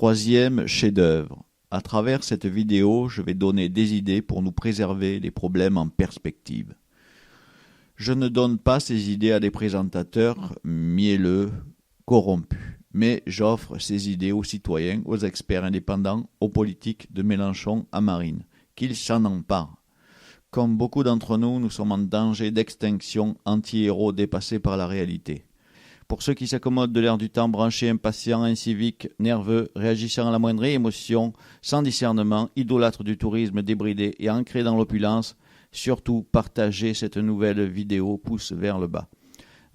Troisième chef-d'œuvre. À travers cette vidéo, je vais donner des idées pour nous préserver les problèmes en perspective. Je ne donne pas ces idées à des présentateurs mielleux, corrompus, mais j'offre ces idées aux citoyens, aux experts indépendants, aux politiques de Mélenchon à Marine, qu'ils s'en emparent. Comme beaucoup d'entre nous, nous sommes en danger d'extinction, anti-héros dépassés par la réalité. Pour ceux qui s'accommodent de l'air du temps, branchés, impatients, inciviques, nerveux, réagissant à la moindre émotion, sans discernement, idolâtres du tourisme débridé et ancrés dans l'opulence, surtout partagez cette nouvelle vidéo pouce vers le bas.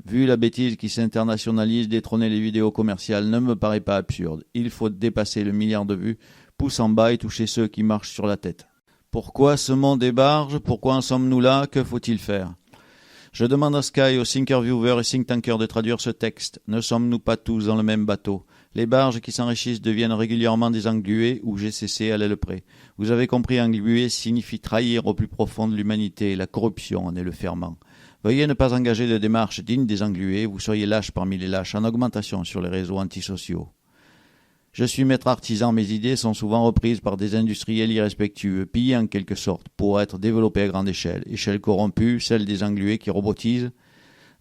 Vu la bêtise qui s'internationalise, détrôner les vidéos commerciales ne me paraît pas absurde. Il faut dépasser le milliard de vues, pouce en bas et toucher ceux qui marchent sur la tête. Pourquoi ce monde est barge? Pourquoi en sommes-nous là? Que faut-il faire? Je demande à Sky, aux Thinkerviewers et think tankers de traduire ce texte. Ne sommes-nous pas tous dans le même bateau? Les barges qui s'enrichissent deviennent régulièrement des englués ou GCC à l'aile près. Vous avez compris, englué signifie trahir au plus profond de l'humanité. La corruption en est le ferment. Veuillez ne pas engager de démarches dignes des englués. Vous seriez lâches parmi les lâches, en augmentation sur les réseaux antisociaux. Je suis maître artisan, mes idées sont souvent reprises par des industriels irrespectueux, pillés en quelque sorte, pour être développées à grande échelle. Échelle corrompue, celle des englués qui robotisent,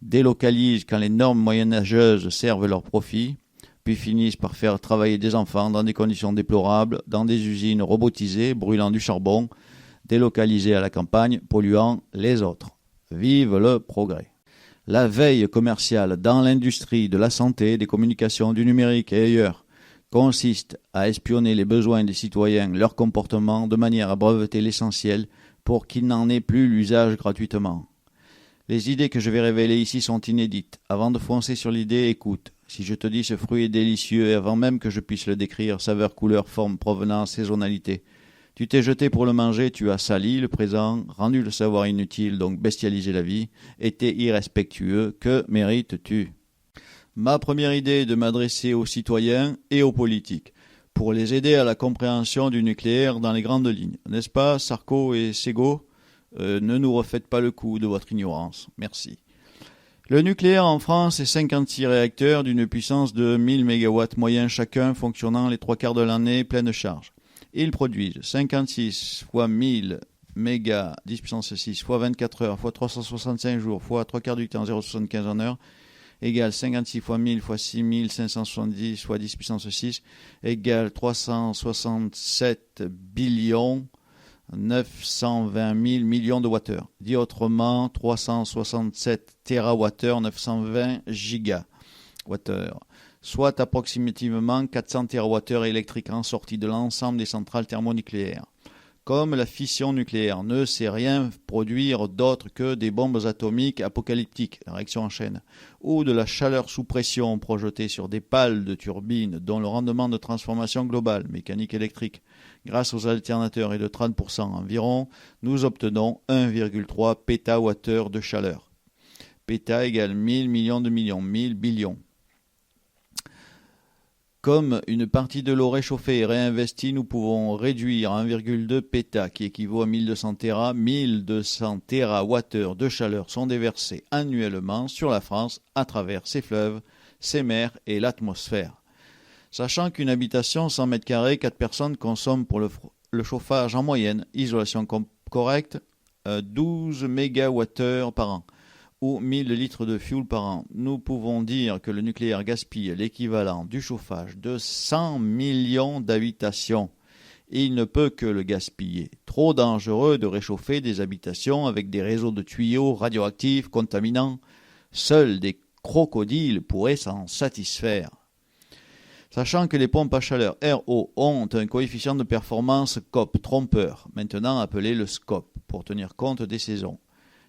délocalisent quand les normes moyenâgeuses servent leurs profits, puis finissent par faire travailler des enfants dans des conditions déplorables, dans des usines robotisées, brûlant du charbon, délocalisées à la campagne, polluant les autres. Vive le progrès! La veille commerciale dans l'industrie de la santé, des communications, du numérique et ailleurs, consiste à espionner les besoins des citoyens, leur comportement, de manière à breveter l'essentiel pour qu'ils n'en aient plus l'usage gratuitement. Les idées que je vais révéler ici sont inédites. Avant de foncer sur l'idée, écoute. Si je te dis ce fruit est délicieux et avant même que je puisse le décrire, saveur, couleur, forme, provenance, saisonnalité, tu t'es jeté pour le manger, tu as sali le présent, rendu le savoir inutile, donc bestialisé la vie, été irrespectueux, que mérites-tu ? Ma première idée est de m'adresser aux citoyens et aux politiques, pour les aider à la compréhension du nucléaire dans les grandes lignes. N'est-ce pas, Sarko et Sego? Ne nous refaites pas le coup de votre ignorance. Merci. Le nucléaire en France est 56 réacteurs d'une puissance de 1000 MW moyen chacun, fonctionnant les 3 quarts de l'année pleine charge. Ils produisent 56 fois 1000 mégas 10 puissance 6 fois 24 heures fois 365 jours fois 3 quarts du temps 0,75 en heure égale 56 fois 1000 fois 6570 fois 10 puissance 6 égale 367 billions 920 000 millions de wattheures. Dit autrement, 367 térawattheures, 920 gigawattheures, soit approximativement 400 térawattheures électriques en sortie de l'ensemble des centrales thermonucléaires. Comme la fission nucléaire ne sait rien produire d'autre que des bombes atomiques apocalyptiques, réaction en chaîne, ou de la chaleur sous pression projetée sur des pales de turbines dont le rendement de transformation globale, mécanique électrique, grâce aux alternateurs est de 30% environ, nous obtenons 1,3 pétawattheures de chaleur. Péta égale 1000 millions de millions, 1000 billions. Comme une partie de l'eau réchauffée est réinvestie, nous pouvons réduire à 1,2 péta, qui équivaut à 1200 téra. 1200 térawattheures de chaleur sont déversés annuellement sur la France à travers ses fleuves, ses mers et l'atmosphère. Sachant qu'une habitation 100 m², 4 personnes consomment pour le chauffage en moyenne, isolation correcte, 12 mégawattheures par an, ou 1000 litres de fuel par an. Nous pouvons dire que le nucléaire gaspille l'équivalent du chauffage de 100 millions d'habitations. Il ne peut que le gaspiller. Trop dangereux de réchauffer des habitations avec des réseaux de tuyaux radioactifs contaminants. Seuls des crocodiles pourraient s'en satisfaire. Sachant que les pompes à chaleur RO ont un coefficient de performance COP trompeur, maintenant appelé le SCOP, pour tenir compte des saisons.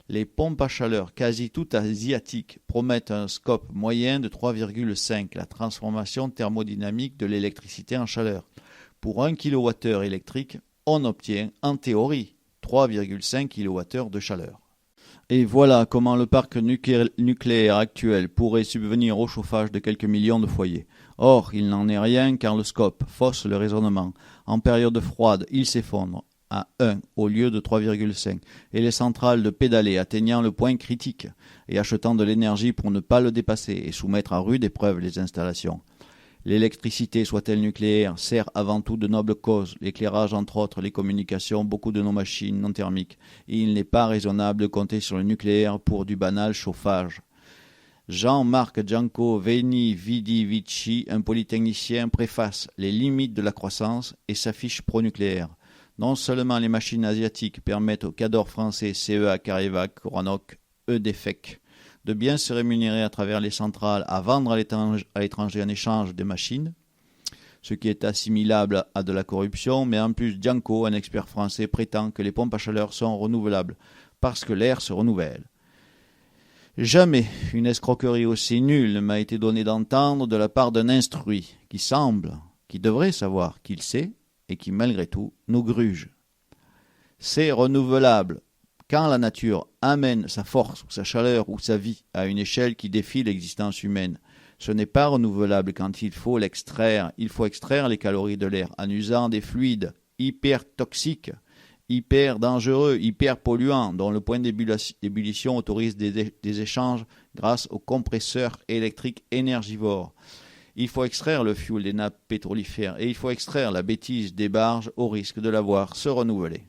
Les pompes à chaleur quasi toutes asiatiques promettent un SCOP moyen de 3,5, la transformation thermodynamique de l'électricité en chaleur. Pour 1 kWh électrique, on obtient en théorie 3,5 kWh de chaleur. Et voilà comment le parc nucléaire actuel pourrait subvenir au chauffage de quelques millions de foyers. Or, il n'en est rien car le SCOP fausse le raisonnement. En période froide, il s'effondre à 1 au lieu de 3,5 et les centrales de pédaler atteignant le point critique et achetant de l'énergie pour ne pas le dépasser et soumettre à rude épreuve les installations. L'électricité, soit-elle nucléaire, sert avant tout de nobles causes, l'éclairage entre autres, les communications, beaucoup de nos machines non thermiques, et il n'est pas raisonnable de compter sur le nucléaire pour du banal chauffage. Jean-Marc Janco Veni Vidi Vici, un polytechnicien, préface les limites de la croissance et s'affiche pro-nucléaire. Non seulement les machines asiatiques permettent aux cadors français CEA, Carivac, Coranoc, EDFEC de bien se rémunérer à travers les centrales à vendre à l'étranger en échange des machines, ce qui est assimilable à de la corruption, mais en plus Janco, un expert français, prétend que les pompes à chaleur sont renouvelables parce que l'air se renouvelle. Jamais une escroquerie aussi nulle ne m'a été donnée d'entendre de la part d'un instruit qui devrait savoir qu'il sait et qui malgré tout nous gruge. C'est renouvelable quand la nature amène sa force ou sa chaleur ou sa vie à une échelle qui défie l'existence humaine. Ce n'est pas renouvelable quand il faut l'extraire. Il faut extraire les calories de l'air en usant des fluides hyper toxiques, hyper dangereux, hyper polluants, dont le point d'ébullition autorise des échanges grâce aux compresseurs électriques énergivores. Il faut extraire le fioul des nappes pétrolifères et il faut extraire la bêtise des barges au risque de la voir se renouveler.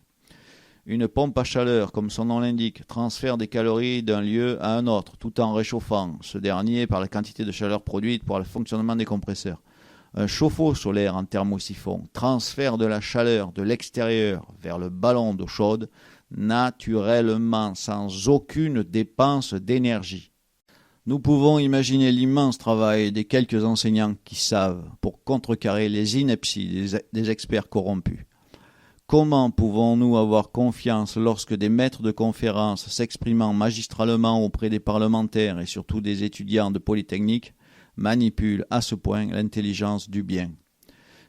Une pompe à chaleur, comme son nom l'indique, transfère des calories d'un lieu à un autre tout en réchauffant ce dernier par la quantité de chaleur produite pour le fonctionnement des compresseurs. Un chauffe-eau solaire en thermosiphon transfère de la chaleur de l'extérieur vers le ballon d'eau chaude naturellement sans aucune dépense d'énergie. Nous pouvons imaginer l'immense travail des quelques enseignants qui savent pour contrecarrer les inepties des experts corrompus. Comment pouvons-nous avoir confiance lorsque des maîtres de conférences s'exprimant magistralement auprès des parlementaires et surtout des étudiants de Polytechnique manipule à ce point l'intelligence du bien?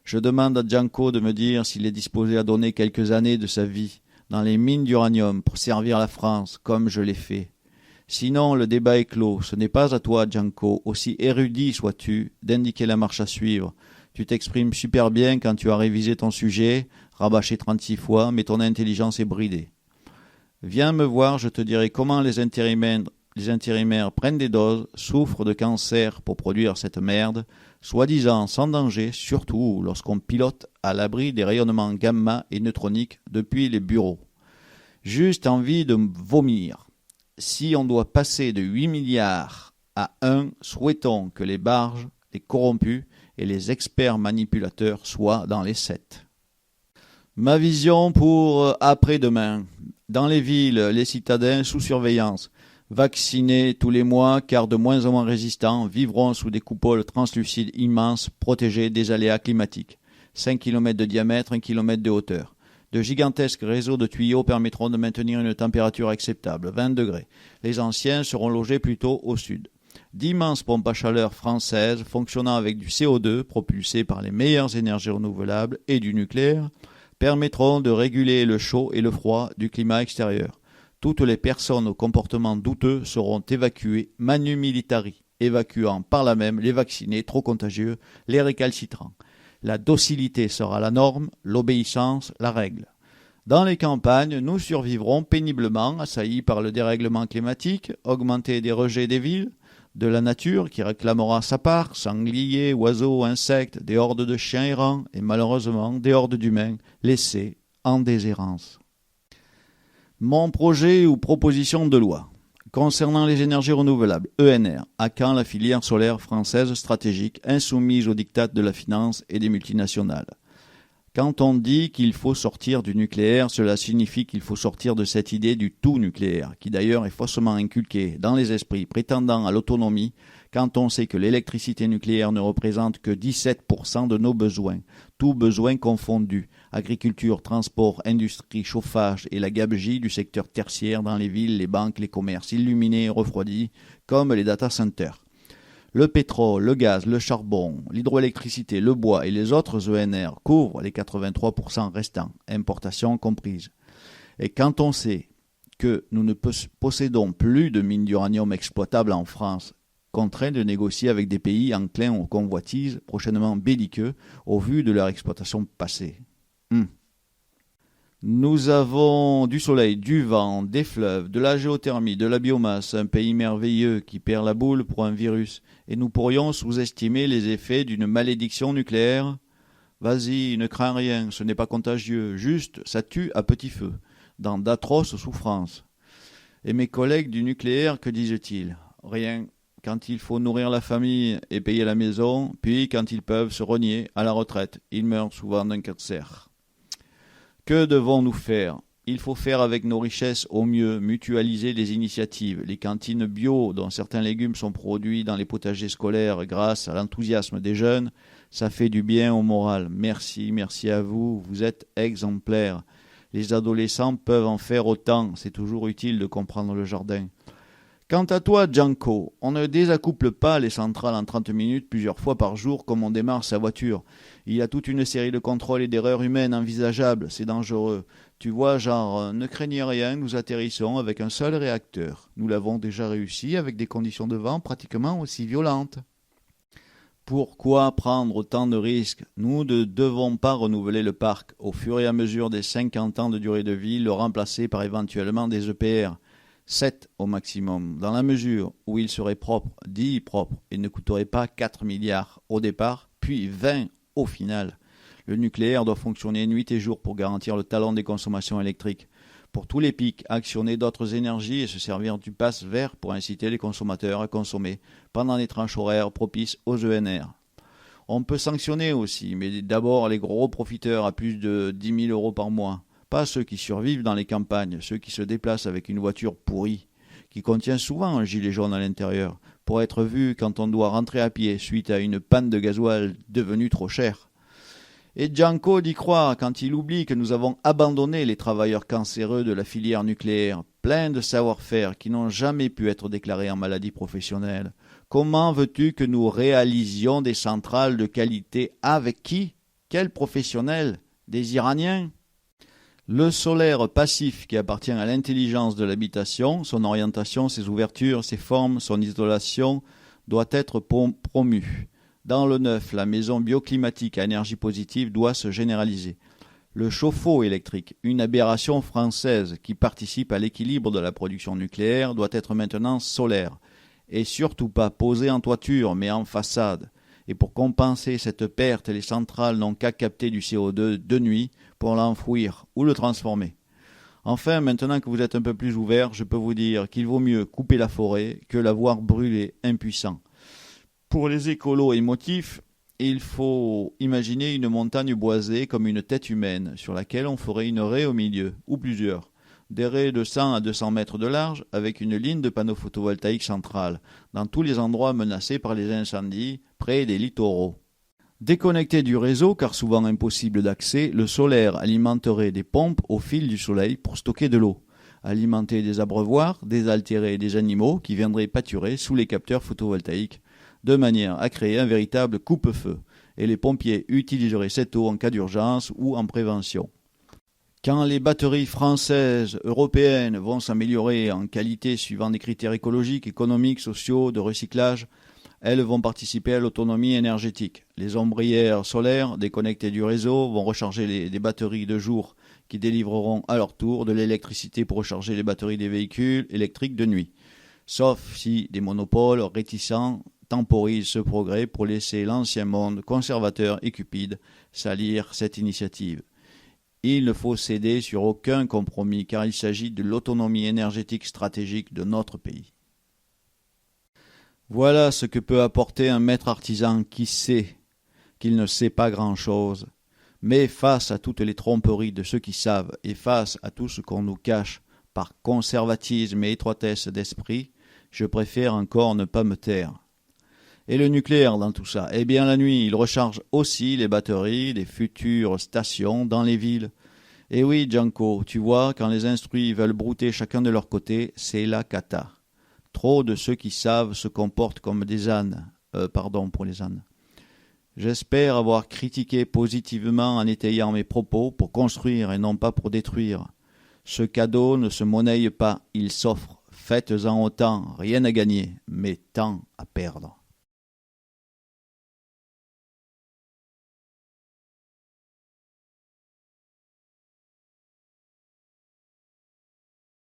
Je demande à Janco de me dire s'il est disposé à donner quelques années de sa vie dans les mines d'uranium pour servir la France comme je l'ai fait. Sinon, le débat est clos. Ce n'est pas à toi, Janco, aussi érudit sois-tu, d'indiquer la marche à suivre. Tu t'exprimes super bien quand tu as révisé ton sujet, rabâché 36 fois, mais ton intelligence est bridée. Viens me voir, je te dirai comment les intérimaires prennent des doses, souffrent de cancer pour produire cette merde, soi-disant sans danger, surtout lorsqu'on pilote à l'abri des rayonnements gamma et neutroniques depuis les bureaux. Juste envie de vomir. Si on doit passer de 8 milliards à 1, souhaitons que les barges, les corrompus et les experts manipulateurs soient dans les 7. Ma vision pour après-demain. Dans les villes, les citadins sous surveillance, vaccinés tous les mois car de moins en moins résistants, vivront sous des coupoles translucides immenses protégées des aléas climatiques. 5 km de diamètre, 1 km de hauteur. De gigantesques réseaux de tuyaux permettront de maintenir une température acceptable, 20 degrés. Les anciens seront logés plutôt au sud. D'immenses pompes à chaleur françaises fonctionnant avec du CO2 propulsé par les meilleures énergies renouvelables et du nucléaire permettront de réguler le chaud et le froid du climat extérieur. Toutes les personnes au comportement douteux seront évacuées manu militari, évacuant par là même les vaccinés trop contagieux, les récalcitrants. La docilité sera la norme, l'obéissance la règle. Dans les campagnes, nous survivrons péniblement, assaillis par le dérèglement climatique, augmenté des rejets des villes, de la nature qui réclamera sa part, sangliers, oiseaux, insectes, des hordes de chiens errants et malheureusement des hordes d'humains laissés en déshérence. Mon projet ou proposition de loi concernant les énergies renouvelables, ENR, à quand la filière solaire française stratégique insoumise aux diktats de la finance et des multinationales? Quand on dit qu'il faut sortir du nucléaire, cela signifie qu'il faut sortir de cette idée du tout nucléaire, qui d'ailleurs est faussement inculquée dans les esprits prétendant à l'autonomie, quand on sait que l'électricité nucléaire ne représente que 17% de nos besoins, tous besoins confondus, agriculture, transport, industrie, chauffage et la gabegie du secteur tertiaire dans les villes, les banques, les commerces illuminés et refroidis, comme les data centers. Le pétrole, le gaz, le charbon, l'hydroélectricité, le bois et les autres ENR couvrent les 83% restants, importations comprises. Et quand on sait que nous ne possédons plus de mines d'uranium exploitables en France, contraints de négocier avec des pays enclins aux convoitises, prochainement belliqueux, au vu de leur exploitation passée. Nous avons du soleil, du vent, des fleuves, de la géothermie, de la biomasse, un pays merveilleux qui perd la boule pour un virus. Et nous pourrions sous-estimer les effets d'une malédiction nucléaire. Vas-y, ne crains rien, ce n'est pas contagieux, juste ça tue à petit feu, dans d'atroces souffrances. Et mes collègues du nucléaire, que disent-ils? Rien. Quand il faut nourrir la famille et payer la maison, puis quand ils peuvent se rogner à la retraite, ils meurent souvent d'un cancer. Que devons-nous faire? Il faut faire avec nos richesses au mieux, mutualiser les initiatives. Les cantines bio, dont certains légumes sont produits dans les potagers scolaires grâce à l'enthousiasme des jeunes, ça fait du bien au moral. Merci, merci à vous, vous êtes exemplaires. Les adolescents peuvent en faire autant, c'est toujours utile de comprendre le jardin. Quant à toi, Janko, on ne désaccouple pas les centrales en 30 minutes plusieurs fois par jour comme on démarre sa voiture. Il y a toute une série de contrôles et d'erreurs humaines envisageables, c'est dangereux. Tu vois, genre, ne craignez rien, nous atterrissons avec un seul réacteur. Nous l'avons déjà réussi avec des conditions de vent pratiquement aussi violentes. Pourquoi prendre autant de risques? Nous ne devons pas renouveler le parc au fur et à mesure des 50 ans de durée de vie, le remplacer par éventuellement des EPR. 7 au maximum, dans la mesure où il serait propre, dit propre, et ne coûterait pas 4 milliards au départ, puis 20 au final. Le nucléaire doit fonctionner nuit et jour pour garantir le talon des consommations électriques. Pour tous les pics, actionner d'autres énergies et se servir du pass vert pour inciter les consommateurs à consommer pendant les tranches horaires propices aux ENR. On peut sanctionner aussi, mais d'abord les gros profiteurs à plus de 10 000 € par mois. Pas ceux qui survivent dans les campagnes, ceux qui se déplacent avec une voiture pourrie, qui contient souvent un gilet jaune à l'intérieur, pour être vu quand on doit rentrer à pied suite à une panne de gasoil devenue trop chère. Et Janko d'y croire quand il oublie que nous avons abandonné les travailleurs cancéreux de la filière nucléaire, pleins de savoir-faire qui n'ont jamais pu être déclarés en maladie professionnelle. Comment veux-tu que nous réalisions des centrales de qualité avec qui? Quels professionnels? Des Iraniens? Le solaire passif qui appartient à l'intelligence de l'habitation, son orientation, ses ouvertures, ses formes, son isolation, doit être promu. Dans le neuf, la maison bioclimatique à énergie positive doit se généraliser. Le chauffe-eau électrique, une aberration française qui participe à l'équilibre de la production nucléaire, doit être maintenant solaire. Et surtout pas posé en toiture, mais en façade. Et pour compenser cette perte, les centrales n'ont qu'à capter du CO2 de nuit pour l'enfouir ou le transformer. Enfin, maintenant que vous êtes un peu plus ouvert, je peux vous dire qu'il vaut mieux couper la forêt que la voir brûler impuissant. Pour les écolos émotifs, il faut imaginer une montagne boisée comme une tête humaine sur laquelle on ferait une raie au milieu, ou plusieurs. Des raies de 100 à 200 mètres de large avec une ligne de panneaux photovoltaïques centrale, dans tous les endroits menacés par les incendies, près des littoraux. Déconnecté du réseau, car souvent impossible d'accès, le solaire alimenterait des pompes au fil du soleil pour stocker de l'eau, alimenter des abreuvoirs, désaltérer des animaux qui viendraient pâturer sous les capteurs photovoltaïques, de manière à créer un véritable coupe-feu, et les pompiers utiliseraient cette eau en cas d'urgence ou en prévention. Quand les batteries françaises, européennes vont s'améliorer en qualité suivant des critères écologiques, économiques, sociaux, de recyclage, elles vont participer à l'autonomie énergétique. Les ombrières solaires, déconnectées du réseau, vont recharger des batteries de jour qui délivreront à leur tour de l'électricité pour recharger les batteries des véhicules électriques de nuit. Sauf si des monopoles réticents temporisent ce progrès pour laisser l'ancien monde conservateur et cupide salir cette initiative. Il ne faut céder sur aucun compromis car il s'agit de l'autonomie énergétique stratégique de notre pays. Voilà ce que peut apporter un maître artisan qui sait qu'il ne sait pas grand-chose. Mais face à toutes les tromperies de ceux qui savent et face à tout ce qu'on nous cache par conservatisme et étroitesse d'esprit, je préfère encore ne pas me taire. Et le nucléaire dans tout ça? Eh bien la nuit, il recharge aussi les batteries des futures stations dans les villes. Et oui, Janko, tu vois, quand les instruits veulent brouter chacun de leur côté, c'est la cata. Trop de ceux qui savent se comportent comme des ânes. Pardon pour les ânes. J'espère avoir critiqué positivement en étayant mes propos pour construire et non pas pour détruire. Ce cadeau ne se monnaie pas, il s'offre. Faites-en autant, rien à gagner, mais tant à perdre.